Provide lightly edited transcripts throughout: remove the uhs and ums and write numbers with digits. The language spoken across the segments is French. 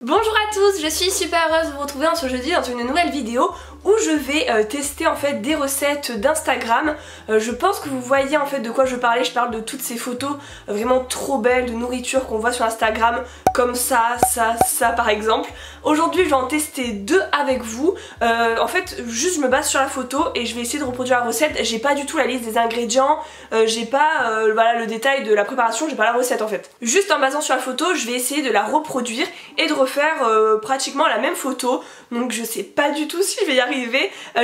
Bonjour à tous, je suis super heureuse de vous retrouver ce jeudi dans une nouvelle vidéo où je vais tester en fait des recettes d'Instagram. Je pense que vous voyez en fait de quoi je parlais. Je parle de toutes ces photos vraiment trop belles de nourriture qu'on voit sur Instagram, comme ça par exemple. Aujourd'hui je vais en tester deux avec vous. En fait juste je me base sur la photo et je vais essayer de reproduire la recette. J'ai pas du tout la liste des ingrédients, j'ai pas voilà, le détail de la préparation, j'ai pas la recette en fait. Juste en basant sur la photo je vais essayer de la reproduire et de refaire pratiquement la même photo. Donc je sais pas du tout si je vais y arriver.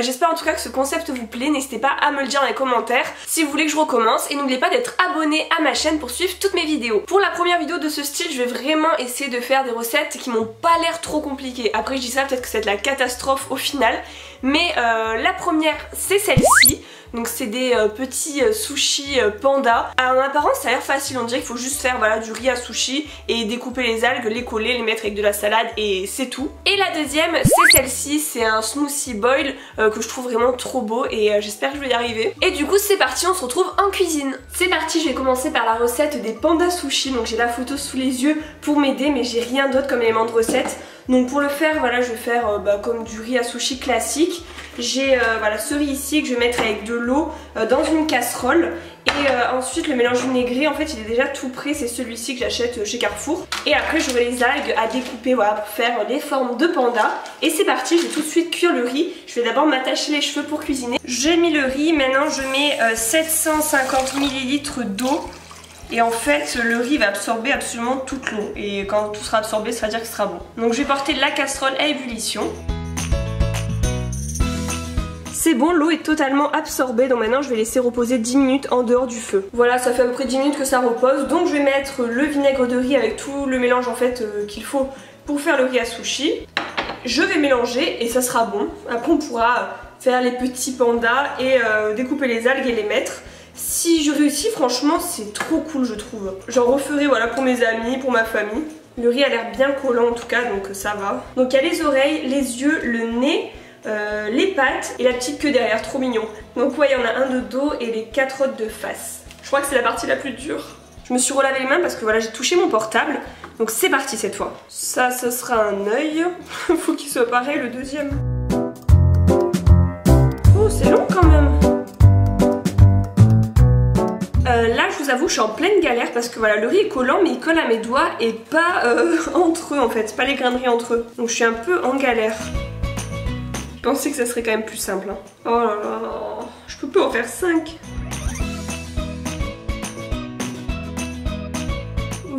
J'espère en tout cas que ce concept vous plaît. N'hésitez pas à me le dire dans les commentaires si vous voulez que je recommence. Et n'oubliez pas d'être abonné à ma chaîne pour suivre toutes mes vidéos. Pour la première vidéo de ce style, je vais vraiment essayer de faire des recettes qui m'ont pas l'air trop compliquées. Après je dis ça, peut-être que c'est de la catastrophe au final. Mais la première c'est celle-ci. Donc c'est des petits sushis panda. En apparence ça a l'air facile, on dirait qu'il faut juste faire voilà, du riz à sushi et découper les algues, les coller, les mettre avec de la salade et c'est tout. Et la deuxième c'est celle-ci, c'est un smoothie boil que je trouve vraiment trop beau et j'espère que je vais y arriver. Et du coup c'est parti, on se retrouve en cuisine. C'est parti, je vais commencer par la recette des panda sushis. Donc j'ai la photo sous les yeux pour m'aider mais j'ai rien d'autre comme élément de recette. Donc pour le faire, voilà, je vais faire comme du riz à sushi classique. J'ai voilà, ce riz ici que je vais mettre avec de l'eau dans une casserole. Et ensuite le mélange vinaigré, en fait il est déjà tout prêt, c'est celui-ci que j'achète chez Carrefour. Et après j'aurai les algues à découper voilà, pour faire les formes de panda. Et c'est parti, je vais tout de suite cuire le riz. Je vais d'abord m'attacher les cheveux pour cuisiner. J'ai mis le riz, maintenant je mets 750 ml d'eau. Et en fait le riz va absorber absolument toute l'eau. Et quand tout sera absorbé ça veut dire que ce sera bon. Donc je vais porter la casserole à ébullition. C'est bon, l'eau est totalement absorbée, donc maintenant je vais laisser reposer 10 minutes en dehors du feu. Voilà, ça fait à peu près 10 minutes que ça repose, donc je vais mettre le vinaigre de riz avec tout le mélange en fait qu'il faut pour faire le riz à sushi. Je vais mélanger et ça sera bon. Après on pourra faire les petits pandas et découper les algues et les mettre. Si je réussis, franchement c'est trop cool je trouve. J'en referai voilà, pour mes amis, pour ma famille. Le riz a l'air bien collant en tout cas, donc ça va. Donc il y a les oreilles, les yeux, le nez, les pattes et la petite queue derrière, trop mignon. Donc ouais, il y en a un de dos et les 4 autres de face. Je crois que c'est la partie la plus dure. Je me suis relavé les mains parce que voilà, j'ai touché mon portable. Donc c'est parti cette fois. Ça, ce sera un œil. Faut qu'il soit pareil le deuxième. Oh, c'est long quand même. Là je vous avoue je suis en pleine galère parce que voilà le riz est collant mais il colle à mes doigts et pas entre eux en fait, pas les grains de riz entre eux. Donc je suis un peu en galère. Je pensais que ça serait quand même plus simple hein. Oh là là, je peux pas en faire 5.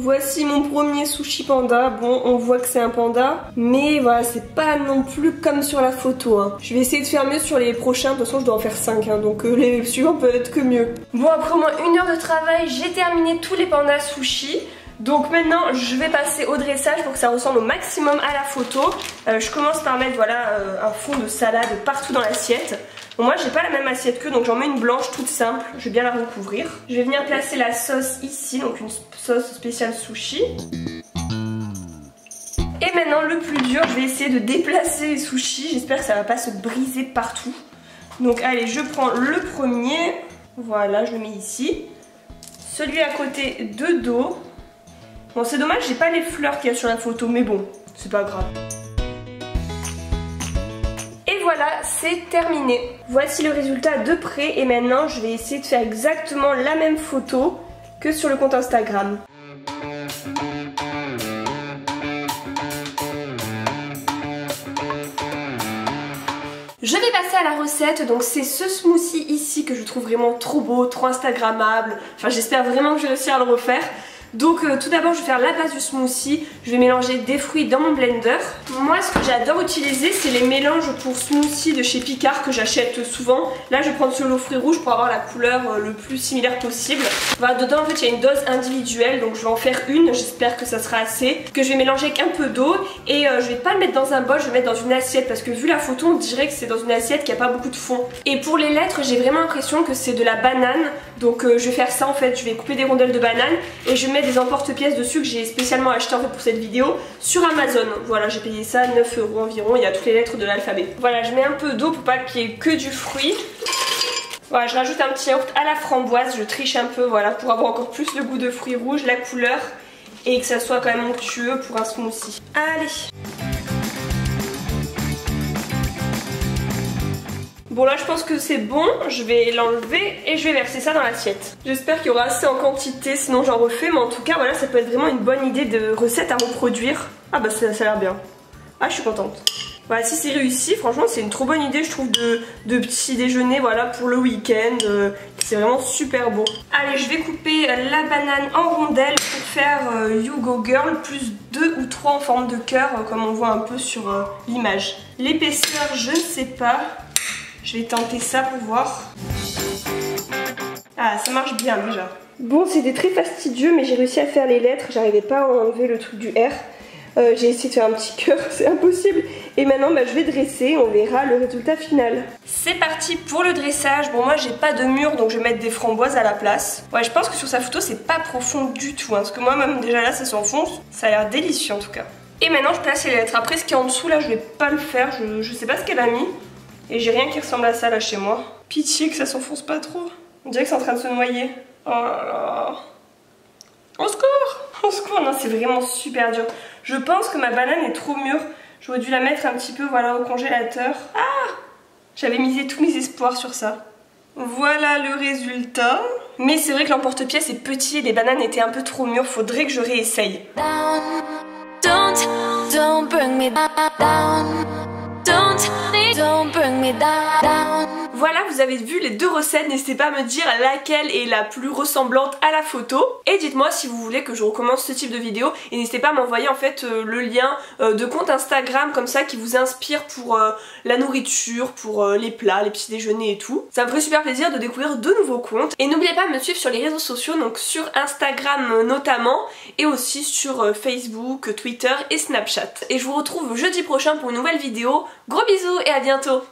Voici mon premier sushi panda. Bon, on voit que c'est un panda, mais voilà, c'est pas non plus comme sur la photo hein. Je vais essayer de faire mieux sur les prochains, de toute façon je dois en faire 5 hein, donc les suivants peuvent être que mieux. Bon, après au moins 1 heure de travail, j'ai terminé tous les pandas sushi. Donc maintenant je vais passer au dressage pour que ça ressemble au maximum à la photo. Je commence par mettre voilà, un fond de salade partout dans l'assiette. Bon, moi j'ai pas la même assiette qu'eux donc j'en mets une blanche toute simple, je vais bien la recouvrir. Je vais venir placer la sauce ici, donc une sauce spéciale sushi. Et maintenant le plus dur, je vais essayer de déplacer les sushis, j'espère que ça va pas se briser partout. Donc allez, je prends le premier, voilà je le mets ici. Celui à côté de dos. Bon c'est dommage, j'ai pas les fleurs qu'il y a sur la photo mais bon, c'est pas grave. Et voilà, c'est terminé. Voici le résultat de près et maintenant je vais essayer de faire exactement la même photo que sur le compte Instagram. Je vais passer à la recette, donc c'est ce smoothie ici que je trouve vraiment trop beau, trop instagrammable. Enfin j'espère vraiment que je vais réussir à le refaire. Donc tout d'abord je vais faire la base du smoothie, je vais mélanger des fruits dans mon blender. Moi ce que j'adore utiliser c'est les mélanges pour smoothie de chez Picard que j'achète souvent. Là je vais prendre celui aux fruits rouges pour avoir la couleur le plus similaire possible. Voilà, dedans en fait il y a une dose individuelle donc je vais en faire une, j'espère que ça sera assez. Que je vais mélanger avec un peu d'eau et je vais pas le mettre dans un bol, je vais le mettre dans une assiette parce que vu la photo on dirait que c'est dans une assiette qui a pas beaucoup de fond. Et pour les lettres j'ai vraiment l'impression que c'est de la banane. Donc je vais faire ça en fait, je vais couper des rondelles de banane et je mets des emporte-pièces dessus que j'ai spécialement acheté en fait pour cette vidéo sur Amazon. Voilà, j'ai payé ça 9 € environ, il y a toutes les lettres de l'alphabet. Voilà, je mets un peu d'eau pour pas qu'il y ait que du fruit. Voilà, je rajoute un petit yaourt à la framboise, je triche un peu voilà pour avoir encore plus le goût de fruits rouges, la couleur. et que ça soit quand même onctueux pour un smoothie. Allez. Bon là je pense que c'est bon, je vais l'enlever et je vais verser ça dans l'assiette. J'espère qu'il y aura assez en quantité, sinon j'en refais, mais en tout cas voilà, ça peut être vraiment une bonne idée de recette à reproduire. Ah bah ça a l'air bien. Ah je suis contente. Voilà, si c'est réussi, franchement c'est une trop bonne idée je trouve de petit déjeuner, voilà, pour le week-end. C'est vraiment super beau. Allez, je vais couper la banane en rondelles pour faire You Go Girl, plus 2 ou 3 en forme de cœur, comme on voit un peu sur l'image. L'épaisseur, je ne sais pas. Je vais tenter ça pour voir. Ah, ça marche bien déjà. Bon, c'était très fastidieux, mais j'ai réussi à faire les lettres. J'arrivais pas à enlever le truc du R. J'ai essayé de faire un petit cœur, c'est impossible. Et maintenant, bah, je vais dresser, on verra le résultat final. C'est parti pour le dressage. Bon, moi, j'ai pas de mur, donc je vais mettre des framboises à la place. Ouais, je pense que sur sa photo, c'est pas profond du tout. Hein, parce que moi, même déjà là, ça s'enfonce. Ça a l'air délicieux en tout cas. Et maintenant, je place les lettres. Après, ce qui est en dessous, là, je vais pas le faire. Je sais pas ce qu'elle a mis. Et j'ai rien qui ressemble à ça là chez moi. Pitié que ça s'enfonce pas trop. On dirait que c'est en train de se noyer. Oh là là. Au secours! Au secours, non c'est vraiment super dur. Je pense que ma banane est trop mûre. J'aurais dû la mettre un petit peu voilà, au congélateur. Ah! J'avais misé tous mes espoirs sur ça. Voilà le résultat. Mais c'est vrai que l'emporte-pièce est petit et les bananes étaient un peu trop mûres. Faudrait que je réessaye. Don't bring me down. Don't bring me down. Voilà, vous avez vu les deux recettes, n'hésitez pas à me dire laquelle est la plus ressemblante à la photo. Et dites-moi si vous voulez que je recommence ce type de vidéo. Et n'hésitez pas à m'envoyer en fait le lien de compte Instagram comme ça qui vous inspire pour la nourriture, pour les plats, les petits déjeuners et tout. Ça me ferait super plaisir de découvrir de nouveaux comptes. Et n'oubliez pas de me suivre sur les réseaux sociaux, donc sur Instagram notamment, et aussi sur Facebook, Twitter et Snapchat. Et je vous retrouve jeudi prochain pour une nouvelle vidéo. Gros bisous et à bientôt!